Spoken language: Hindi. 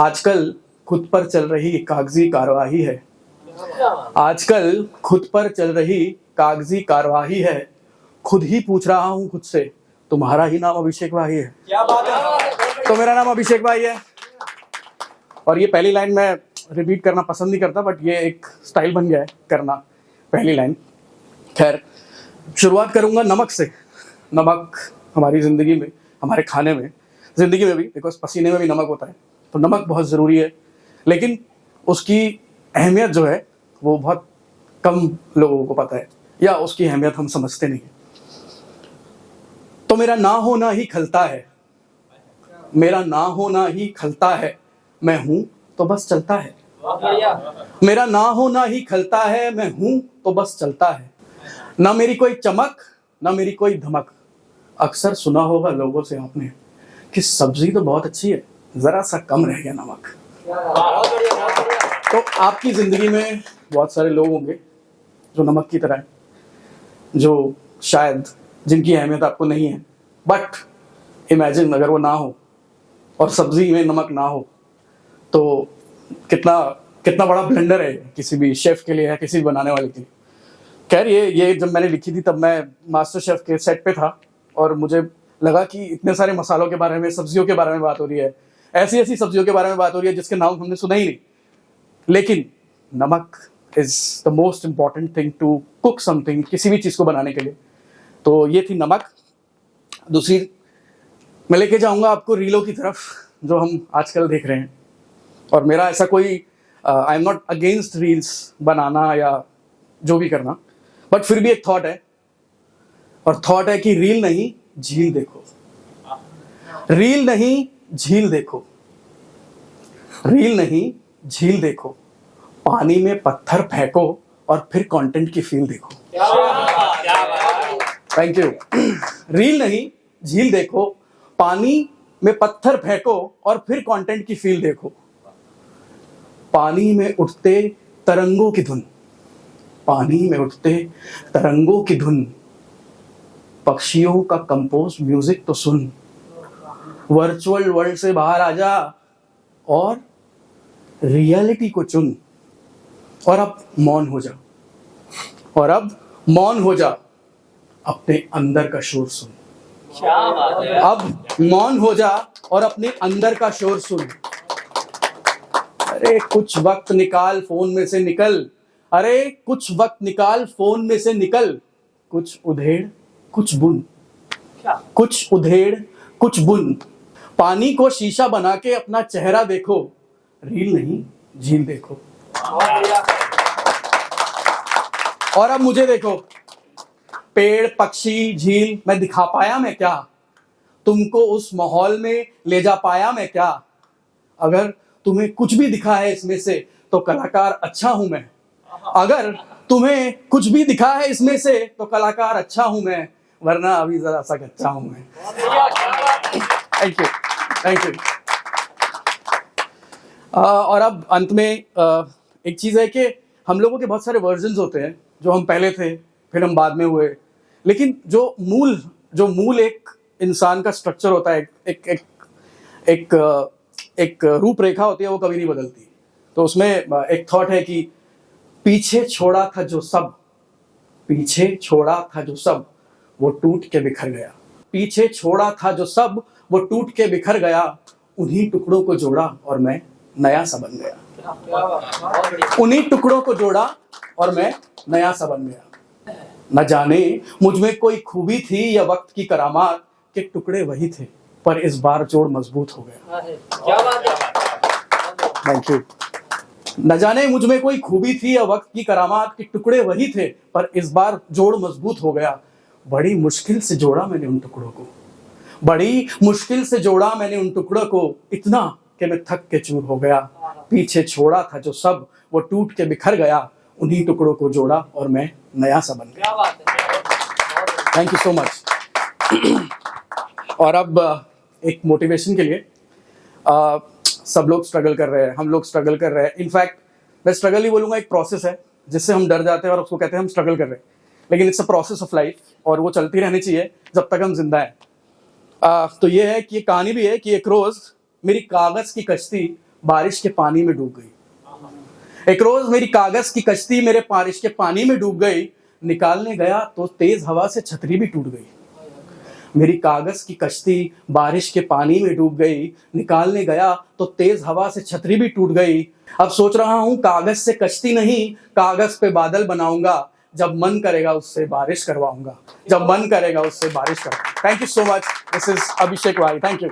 आजकल खुद पर चल रही कागजी कार्यवाही है। आजकल खुद पर चल रही कागजी कार्यवाही है। खुद ही पूछ रहा हूँ खुद से, तुम्हारा ही नाम अभिषेक भाई है? क्या बात है। तो मेरा नाम अभिषेक भाई है। और ये पहली लाइन मैं रिपीट करना पसंद नहीं करता, बट ये एक स्टाइल बन गया है करना पहली लाइन। खैर, शुरुआत करूंगा नमक से। नमक हमारी ज़िंदगी में, हमारे खाने में, ज़िंदगी में भी, बिकॉज पसीने में भी नमक होता है, तो नमक बहुत ज़रूरी है। लेकिन उसकी अहमियत जो है वो बहुत कम लोगों को पता है, या उसकी अहमियत हम समझते नहीं। तो मेरा ना होना ही खलता है, मेरा ना होना ही खलता है, मैं हूं तो बस चलता है। मेरा ना होना ही खलता है, मैं हूं तो बस चलता है। ना मेरी कोई चमक, ना मेरी कोई धमक। अक्सर सुना होगा लोगों से आपने कि सब्जी तो बहुत अच्छी है, जरा सा कम रह गया नमक। तो आपकी जिंदगी में बहुत सारे लोग होंगे जो नमक की तरह है, जो शायद जिनकी अहमियत आपको नहीं है। बट इमेजिन अगर वो ना हो और सब्जी में नमक ना हो, तो कितना बड़ा ब्लेंडर है किसी भी शेफ के लिए या किसी भी बनाने वाले के लिए। खैर, ये जब मैंने लिखी थी तब मैं मास्टर शेफ के सेट पे था और मुझे लगा कि इतने सारे मसालों के बारे में, सब्जियों के बारे में बात हो रही है, ऐसी ऐसी सब्जियों के बारे में बात हो रही है जिसके नाम हमने सुना ही नहीं। लेकिन नमक is the most important thing to cook something, किसी भी चीज़ को बनाने के लिए। तो ये थी नमक। दूसरी मैं लेके जाऊंगा आपको रीलों की तरफ जो हम आजकल देख रहे हैं। और मेरा ऐसा कोई I am not against reels बनाना या जो भी करना, बट फिर भी एक थॉट है, और थॉट है कि रील नहीं झील देखो, रील नहीं झील देखो, रील नहीं झील देखो, पानी में पत्थर फेंको और फिर कंटेंट की फील देखो। Thank you. रील नहीं झील देखो, पानी में पत्थर फेंको और फिर कंटेंट की फील देखो। पानी में उठते तरंगों की धुन, पानी में उठते तरंगों की धुन, पक्षियों का कंपोज म्यूजिक तो सुन। वर्चुअल वर्ल्ड से बाहर आ जा और रियलिटी को चुन। और अब मौन हो जा, और अब मौन हो जा, अपने अंदर का शोर सुन। अब मौन हो जा और अपने अंदर का शोर सुन। अरे कुछ वक्त निकाल फोन में से निकल, अरे कुछ वक्त निकाल फोन में से निकल। कुछ उधेड़ कुछ बुन, कुछ उधेड़ कुछ बुन। पानी को शीशा बना के अपना चेहरा देखो, रील नहीं झील देखो। और अब मुझे देखो, पेड़ पक्षी झील मैं दिखा पाया मैं क्या? तुमको उस माहौल में ले जा पाया मैं क्या? अगर तुम्हें कुछ भी दिखा है इसमें से तो कलाकार अच्छा हूं मैं। अगर तुम्हें कुछ भी दिखा है इसमें से तो कलाकार अच्छा हूं मैं, वरना अभी जरा सा कच्चा हूं मैं। Thank you, thank you. और अब अंत में एक चीज़ है कि हम लोगों के बहुत सारे वर्जन्स होते हैं, जो हम पहले थे फिर हम बाद में हुए। लेकिन जो मूल एक इंसान का स्ट्रक्चर होता है, एक रूपरेखा होती है, वो कभी नहीं बदलती। तो उसमें एक थॉट है कि पीछे छोड़ा था जो सब, पीछे छोड़ा था जो सब, वो टूट के बिखर गया। पीछे छोड़ा था जो सब, वो टूट के बिखर गया। उन्हीं टुकड़ों को जोड़ा और मैं नया सा बन गया। उन्हीं टुकड़ों को जोड़ा और मैं नया सा बन गया। न जाने मुझ में कोई खूबी थी या वक्त की करामात, के टुकड़े वही थे पर इस बार जोड़ मजबूत हो गया। Thank you. न जाने मुझ में कोई खूबी थी या वक्त की करामात, के टुकड़े वही थे पर इस बार जोड़ मजबूत हो गया। बड़ी मुश्किल से जोड़ा मैंने उन टुकड़ों को, बड़ी मुश्किल से जोड़ा मैंने उन टुकड़ों को, इतना कि मैं थक के चूर हो गया। पीछे छोड़ा था जो सब, वो टूट के बिखर गया। उन्हीं टुकड़ों को जोड़ा और मैं नया सा बन गया। Thank you so much. और अब एक मोटिवेशन के लिए, सब लोग स्ट्रगल कर रहे हैं, हम लोग स्ट्रगल कर रहे हैं। इनफैक्ट मैं स्ट्रगल ही बोलूँगा, एक प्रोसेस है जिससे हम डर जाते हैं और उसको कहते हैं हम स्ट्रगल कर रहे हैं। लेकिन it's a process of life, और वो चलती रहनी चाहिए जब तक हम जिंदा हैं। तो ये है कि ये कहानी भी है कि एक रोज़ मेरी कागज़ की कश्ती बारिश के पानी में डूब गई। एक रोज मेरी कागज की कश्ती मेरे बारिश के पानी में डूब गई। निकालने गया तो तेज हवा से छतरी भी टूट गई। मेरी कागज की कश्ती बारिश के पानी में डूब गई। निकालने गया तो तेज हवा से छतरी भी टूट गई। अब सोच रहा हूं कागज से कश्ती नहीं, कागज पे बादल बनाऊंगा। जब मन करेगा उससे बारिश करवाऊंगा, जब मन करेगा उससे बारिश करवाऊंगा। Thank you so much. This is Abhishek Y. Thank you.